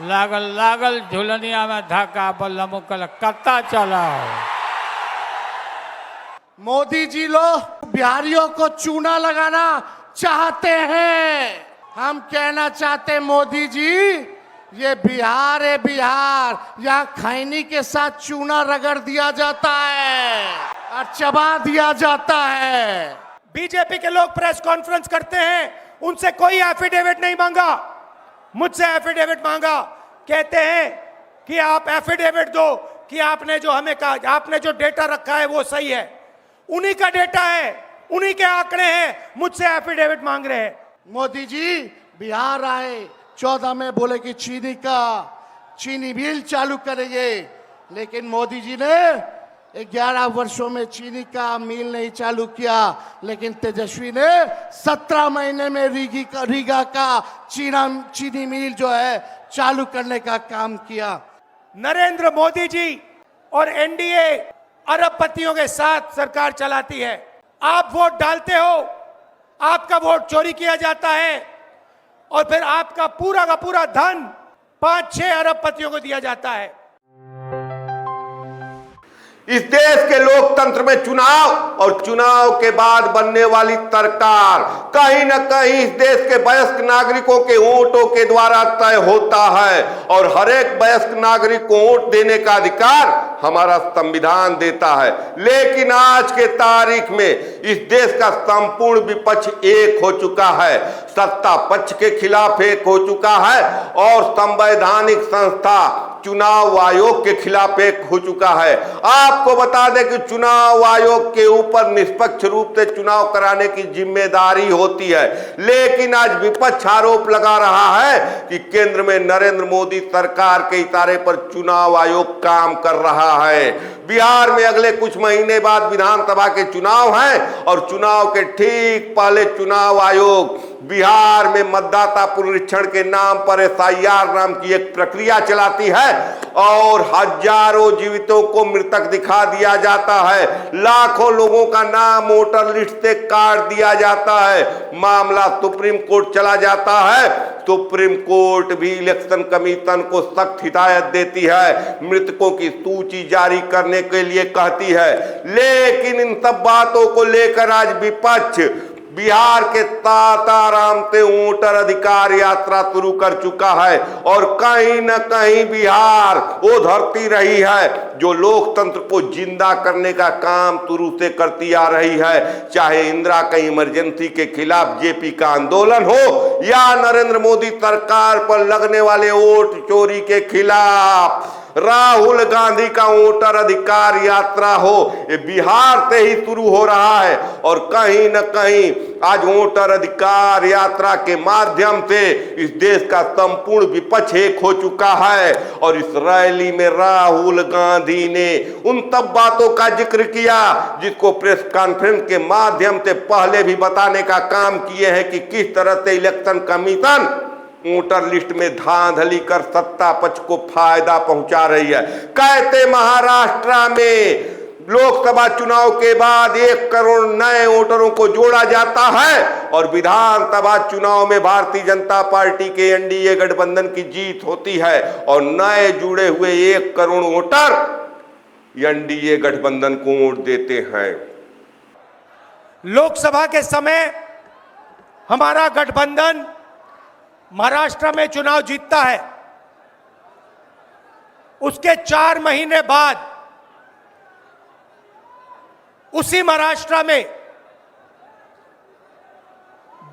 लागल लागल झुलनिया में धक्का बल्लम कलकत्ता चलाओ। मोदी जी लोग बिहारियों को चूना लगाना चाहते हैं। हम कहना चाहते मोदी जी, ये बिहार है बिहार, यहाँ खैनी के साथ चूना रगड़ दिया जाता है और चबा दिया जाता है। बीजेपी के लोग प्रेस कॉन्फ्रेंस करते हैं, उनसे कोई एफिडेविट नहीं मांगा, मुझसे एफिडेविट मांगा। कहते हैं कि आप एफिडेविट दो कि आपने जो हमें कहा, आपने जो डेटा रखा है वो सही है। उन्हीं का डेटा है, उन्हीं के आंकड़े हैं, मुझसे एफिडेविट मांग रहे हैं। मोदी जी बिहार आए 14 में, बोले कि चीनी मिल चालू करेंगे, लेकिन मोदी जी ने 11 वर्षों में चीनी का मिल नहीं चालू किया, लेकिन तेजस्वी ने 17 महीने में रीगा का चीनी मिल जो है चालू करने का काम किया। नरेंद्र मोदी जी और एनडीए अरबपतियों के साथ सरकार चलाती है। आप वोट डालते हो, आपका वोट चोरी किया जाता है और फिर आपका पूरा का पूरा धन 5-6 अरबपतियों को दिया जाता है। इस देश के लोकतंत्र में चुनाव और चुनाव के बाद बनने वाली सरकार कहीं न कहीं इस देश के वयस्क नागरिकों के वोटों के द्वारा तय होता है और हर एक वयस्क नागरिक को वोट देने का अधिकार हमारा संविधान देता है। लेकिन आज के तारीख में इस देश का संपूर्ण विपक्ष एक हो चुका है, सत्ता पक्ष के खिलाफ एक हो चुका है और संवैधानिक संस्था चुनाव आयोग के खिलाफ एक हो चुका है। आपको बता दें कि चुनाव आयोग के ऊपर निष्पक्ष रूप से चुनाव कराने की जिम्मेदारी होती है, लेकिन आज विपक्ष आरोप लगा रहा है कि केंद्र में नरेंद्र मोदी सरकार के इशारे पर चुनाव आयोग काम कर रहा है। बिहार में अगले कुछ महीने बाद विधानसभा के चुनाव हैं और चुनाव के ठीक पहले चुनाव आयोग बिहार में मतदाता पुनरीक्षण के नाम पर एसआईआर नाम की एक प्रक्रिया चलाती है और हजारों जीवितों को मृतक दिखा दिया जाता है, लाखों लोगों का नाम वोटर लिस्ट से काट दिया जाता है। मामला सुप्रीम कोर्ट चला जाता है, सुप्रीम कोर्ट भी इलेक्शन कमीशन को सख्त हिदायत देती है, मृतकों की सूची जारी करने के लिए कहती है। लेकिन इन सब बातों को लेकर आज विपक्ष बिहार के सासाराम से वोटर अधिकार यात्रा शुरू कर चुका है और कहीं न कहीं बिहार वो धरती रही है जो लोकतंत्र को जिंदा करने का काम शुरू से करती आ रही है। चाहे इंदिरा का इमरजेंसी के खिलाफ जेपी का आंदोलन हो या नरेंद्र मोदी सरकार पर लगने वाले वोट चोरी के खिलाफ राहुल गांधी का वोटर अधिकार यात्रा हो, ये बिहार से ही शुरू हो रहा है और कहीं न कहीं आज वोटर अधिकार यात्रा के माध्यम से इस देश का संपूर्ण विपक्ष एक हो चुका है। और इस रैली में राहुल गांधी ने उन सब बातों का जिक्र किया जिसको प्रेस कॉन्फ्रेंस के माध्यम से पहले भी बताने का काम किए हैं कि किस तरह से इलेक्शन कमीशन वोटर लिस्ट में धांधली कर सत्ता पक्ष को फायदा पहुंचा रही है। कहते महाराष्ट्र में लोकसभा चुनाव के बाद 1 करोड़ नए वोटरों को जोड़ा जाता है और विधानसभा चुनाव में भारतीय जनता पार्टी के एनडीए गठबंधन की जीत होती है और नए जुड़े हुए 1 करोड़ वोटर एनडीए गठबंधन को वोट देते हैं। लोकसभा के समय हमारा गठबंधन महाराष्ट्र में चुनाव जीतता है, उसके 4 महीने बाद उसी महाराष्ट्र में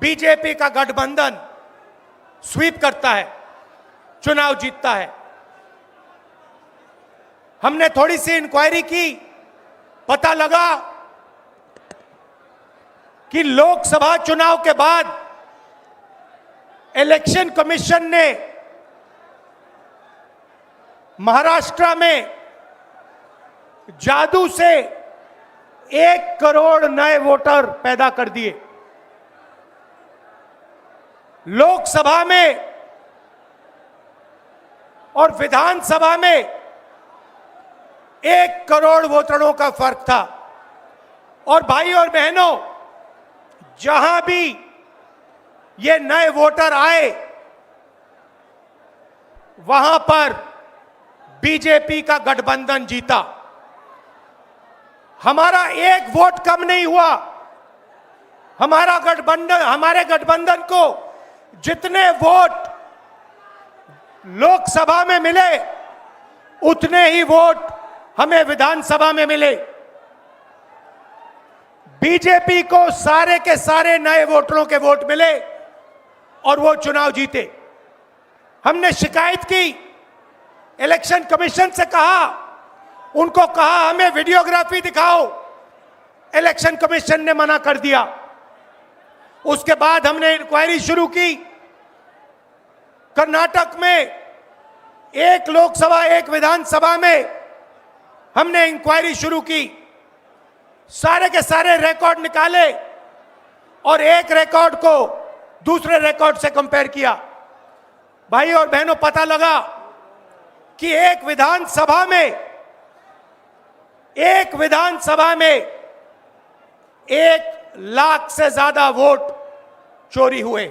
बीजेपी का गठबंधन स्वीप करता है, चुनाव जीतता है। हमने थोड़ी सी इंक्वायरी की, पता लगा कि लोकसभा चुनाव के बाद इलेक्शन कमीशन ने महाराष्ट्र में जादू से 1 करोड़ नए वोटर पैदा कर दिए। लोकसभा में और विधानसभा में 1 करोड़ वोटरों का फर्क था। और भाई और बहनों, जहां भी ये नए वोटर आए वहां पर बीजेपी का गठबंधन जीता। हमारा एक वोट कम नहीं हुआ। हमारे गठबंधन को जितने वोट लोकसभा में मिले उतने ही वोट हमें विधानसभा में मिले। बीजेपी को सारे के सारे नए वोटरों के वोट मिले और वो चुनाव जीते। हमने शिकायत की, इलेक्शन कमीशन से कहा, उनको कहा हमें वीडियोग्राफी दिखाओ, इलेक्शन कमीशन ने मना कर दिया। उसके बाद हमने इंक्वायरी शुरू की। कर्नाटक में एक लोकसभा एक विधानसभा में हमने इंक्वायरी शुरू की, सारे के सारे रिकॉर्ड निकाले और एक रिकॉर्ड को दूसरे रिकॉर्ड से कंपेयर किया। भाई और बहनों, पता लगा कि एक विधानसभा में 1,00,000 से ज्यादा वोट चोरी हुए।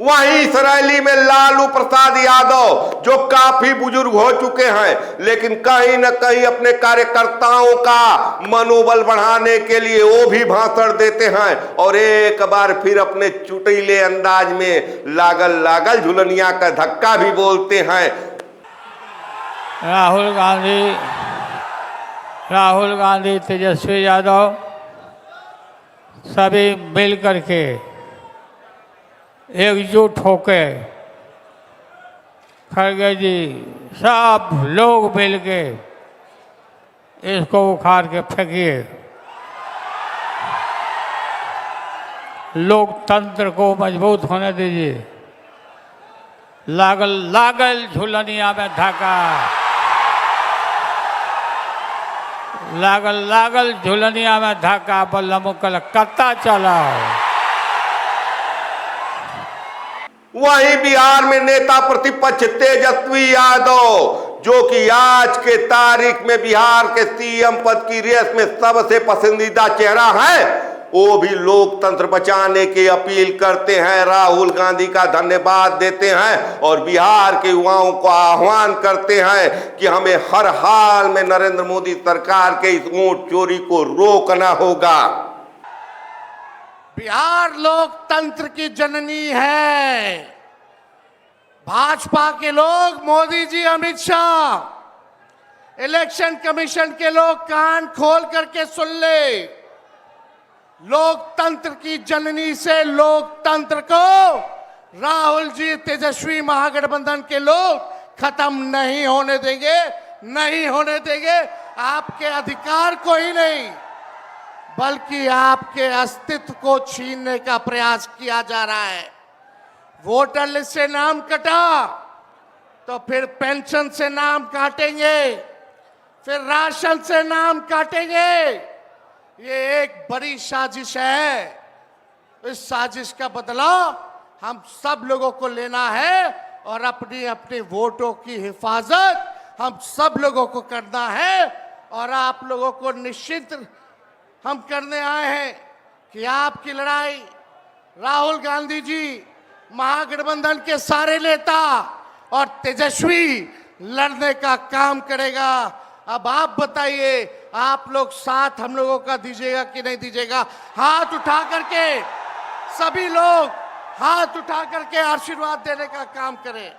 वहीं सरायली में लालू प्रसाद यादव जो काफी बुजुर्ग हो चुके हैं, लेकिन कहीं न कहीं अपने कार्यकर्ताओं का मनोबल बढ़ाने के लिए वो भी भाषण देते हैं और एक बार फिर अपने चुटीले अंदाज में लागल लागल झुलनिया का धक्का भी बोलते हैं। राहुल गांधी, तेजस्वी यादव सभी मिल करके एकजुट होके, खड़गे जी सब लोग मिल के इसको उखाड़ के फेंकिए। लोकतंत्र को मजबूत होने दीजिए। लागल लागल झुलनिया में धाका, लागल लागल झुलनिया में धाका, बल्लम कलकत्ता चलाओ। वहीं बिहार में नेता प्रतिपक्ष तेजस्वी यादव जो कि आज के तारीख में बिहार के सीएम पद की रेस में सबसे पसंदीदा चेहरा है, वो भी लोकतंत्र बचाने की अपील करते हैं, राहुल गांधी का धन्यवाद देते हैं और बिहार के युवाओं को आह्वान करते हैं कि हमें हर हाल में नरेंद्र मोदी सरकार के इस वोट चोरी को रोकना होगा। बिहार लोकतंत्र की जननी है। भाजपा के लोग, मोदी जी, अमित शाह, इलेक्शन कमीशन के लोग कान खोल करके सुन ले। लोकतंत्र की जननी से लोकतंत्र को राहुल जी, तेजस्वी महागठबंधन के लोग खत्म नहीं होने देंगे, नहीं होने देंगे। आपके अधिकार को ही नहीं बल्कि आपके अस्तित्व को छीनने का प्रयास किया जा रहा है। वोटर लिस्ट से नाम कटा तो फिर पेंशन से नाम काटेंगे, फिर राशन से नाम काटेंगे। ये एक बड़ी साजिश है। इस साजिश का बदला हम सब लोगों को लेना है और अपनी अपनी वोटों की हिफाजत हम सब लोगों को करना है। और आप लोगों को निश्चित हम करने आए हैं कि आपकी लड़ाई राहुल गांधी जी, महागठबंधन के सारे नेता और तेजस्वी लड़ने का काम करेगा। अब आप बताइए, आप लोग साथ हम लोगों का दीजिएगा कि नहीं दीजिएगा? हाथ उठा करके सभी लोग हाथ उठा करके आशीर्वाद देने का काम करें।